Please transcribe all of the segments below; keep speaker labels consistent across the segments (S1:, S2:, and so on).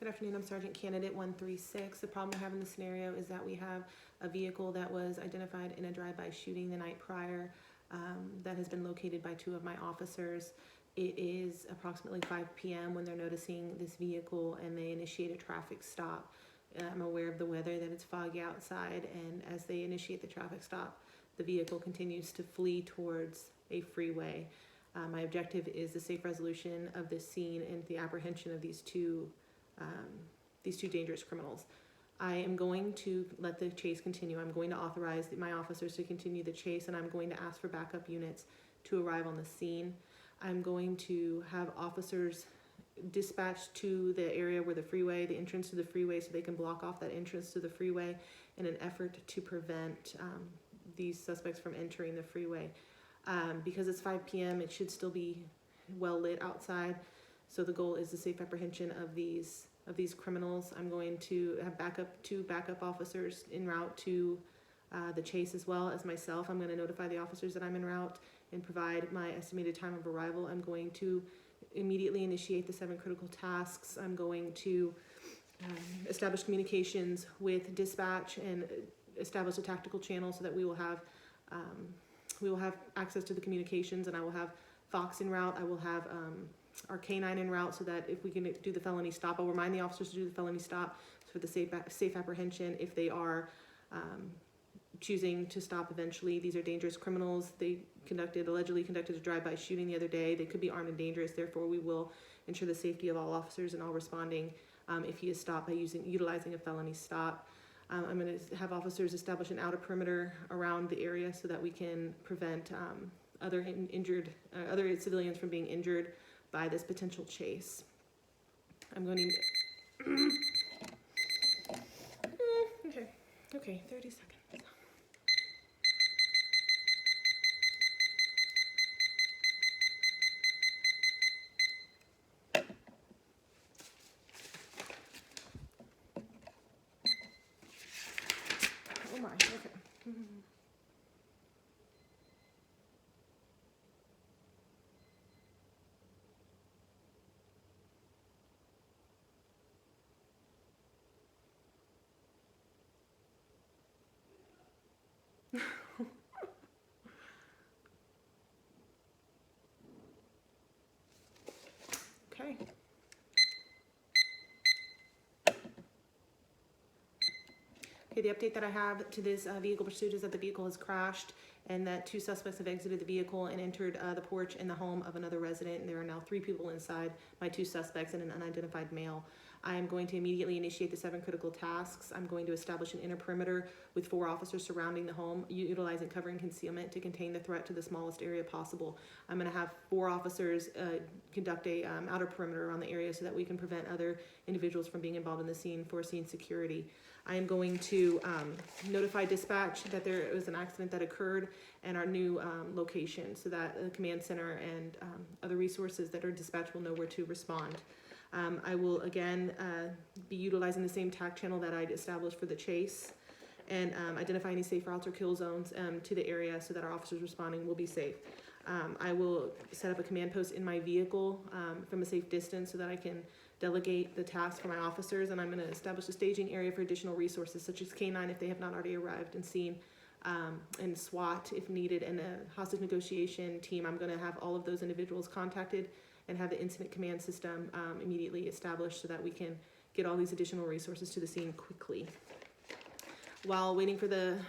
S1: Good afternoon, I'm Sergeant Candidate 136. The problem we have in the scenario is that we have a vehicle that was identified in a drive-by shooting the night prior that has been located by two of my officers. It is approximately 5 p.m. when they're noticing this vehicle and they initiate a traffic stop. I'm aware of the weather, that it's foggy outside, and as they initiate the traffic stop, the vehicle continues to flee towards a freeway. My objective is the safe resolution of this scene and the apprehension of these two dangerous criminals. I am going to let the chase continue. I'm going to authorize my officers to continue the chase, and I'm going to ask for backup units to arrive on the scene. I'm going to have officers dispatched to the area where the entrance to the freeway, so they can block off that entrance to the freeway in an effort to prevent these suspects from entering the freeway. Because it's 5 p.m., it should still be well lit outside. So the goal is the safe apprehension of these criminals. I'm going to have two backup officers en route to the chase, as well as myself. I'm going to notify the officers that I'm en route and provide my estimated time of arrival. I'm going to immediately initiate the 7 critical tasks. I'm going to establish communications with dispatch and establish a tactical channel so that we will have access to the communications, and I will have Fox en route. I will have our K9 en route, so that if we can do the felony stop, I'll remind the officers to do the felony stop for the safe apprehension if they are choosing to stop eventually. These are dangerous criminals. They allegedly conducted a drive-by shooting the other day. They could be armed and dangerous. Therefore, we will ensure the safety of all officers and all responding if he is stopped by utilizing a felony stop. I'm going to have officers establish an outer perimeter around the area so that we can prevent other civilians from being injured by this potential chase. I'm going to okay, 30 seconds. Oh my, okay. Okay. Okay, the update that I have to this vehicle pursuit is that the vehicle has crashed and that 2 suspects have exited the vehicle and entered the porch in the home of another resident. And there are now 3 people inside, my 2 suspects and an unidentified male. I am going to immediately initiate the 7 critical tasks. I'm going to establish an inner perimeter with 4 officers surrounding the home, utilizing cover and concealment to contain the threat to the smallest area possible. I'm going to have 4 officers conduct a outer perimeter around the area so that we can prevent other individuals from being involved in the scene for scene security. I am going to notify dispatch that there was an accident that occurred and our new location, so that the command center and other resources that are dispatched will know where to respond. I will again be utilizing the same TAC channel that I'd established for the chase, and identify any safe routes or kill zones to the area so that our officers responding will be safe. I will set up a command post in my vehicle from a safe distance so that I can delegate the task for my officers, and I'm going to establish a staging area for additional resources such as K9 if they have not already arrived and seen, and SWAT if needed, and a hostage negotiation team. I'm going to have all of those individuals contacted and have the incident command system immediately established so that we can get all these additional resources to the scene quickly. While waiting for the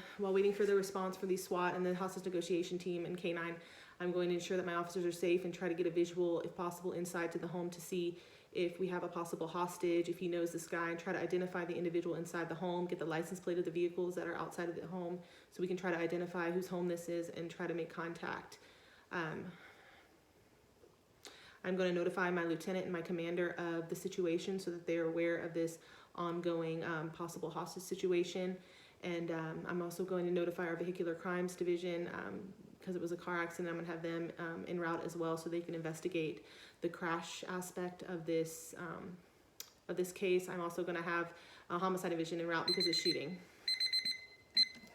S1: response for the SWAT and the hostage negotiation team and K9, I'm going to ensure that my officers are safe and try to get a visual, if possible, inside to the home to see if we have a possible hostage, if he knows this guy, and try to identify the individual inside the home, get the license plate of the vehicles that are outside of the home so we can try to identify whose home this is and try to make contact. I'm going to notify my lieutenant and my commander of the situation so that they're aware of this ongoing possible hostage situation. And I'm also going to notify our vehicular crimes division because it was a car accident. I'm going to have them en route as well so they can investigate the crash aspect of this case. I'm also going to have a homicide division en route because of shooting.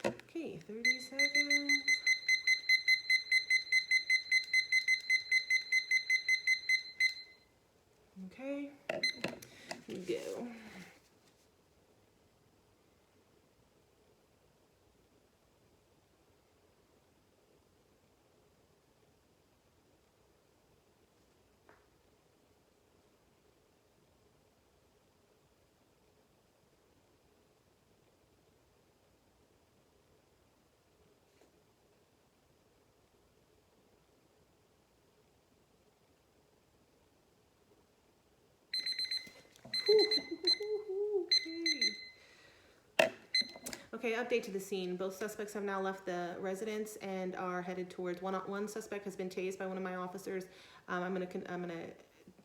S1: Okay, 30 seconds. Okay. Go. Okay, update to the scene. Both suspects have now left the residence and are headed towards one suspect has been tased by one of my officers. I'm gonna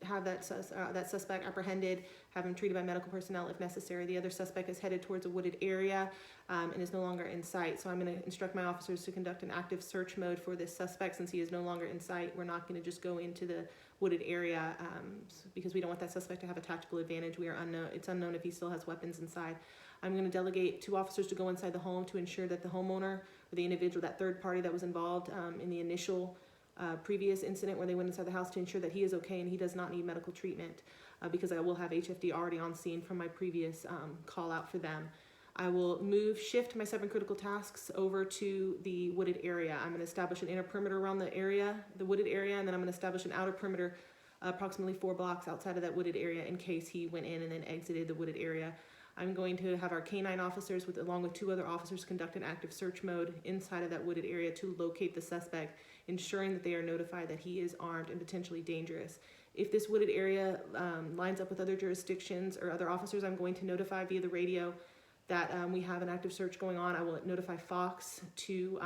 S1: have that suspect apprehended, have him treated by medical personnel if necessary. The other suspect is headed towards a wooded area and is no longer in sight. So I'm going to instruct my officers to conduct an active search mode for this suspect since he is no longer in sight. We're not going to just go into the wooded area because we don't want that suspect to have a tactical advantage. It's unknown if he still has weapons inside. I'm going to delegate 2 officers to go inside the home to ensure that the homeowner or the individual, that third party that was involved in the initial previous incident where they went inside the house, to ensure that he is okay and he does not need medical treatment because I will have HFD already on scene from my previous call out for them. I will shift my 7 critical tasks over to the wooded area. I'm going to establish an inner perimeter around the area, the wooded area, and then I'm going to establish an outer perimeter approximately 4 blocks outside of that wooded area in case he went in and then exited the wooded area. I'm going to have our K9 officers along with 2 other officers conduct an active search mode inside of that wooded area to locate the suspect, ensuring that they are notified that he is armed and potentially dangerous. If this wooded area lines up with other jurisdictions or other officers, I'm going to notify via the radio that we have an active search going on. I will notify Fox to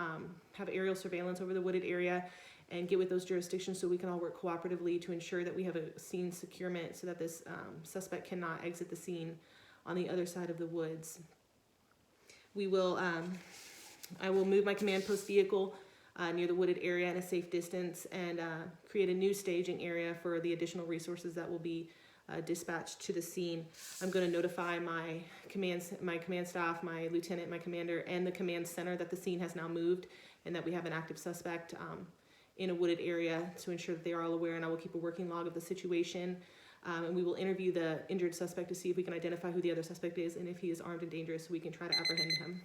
S1: have aerial surveillance over the wooded area and get with those jurisdictions so we can all work cooperatively to ensure that we have a scene securement so that this suspect cannot exit the scene on the other side of the woods. I will move my command post vehicle near the wooded area in a safe distance and create a new staging area for the additional resources that will be dispatched to the scene. I'm going to notify my command staff, my lieutenant, my commander, and the command center that the scene has now moved and that we have an active suspect in a wooded area to ensure that they are all aware, and I will keep a working log of the situation. And we will interview the injured suspect to see if we can identify who the other suspect is and if he is armed and dangerous so we can try to apprehend him.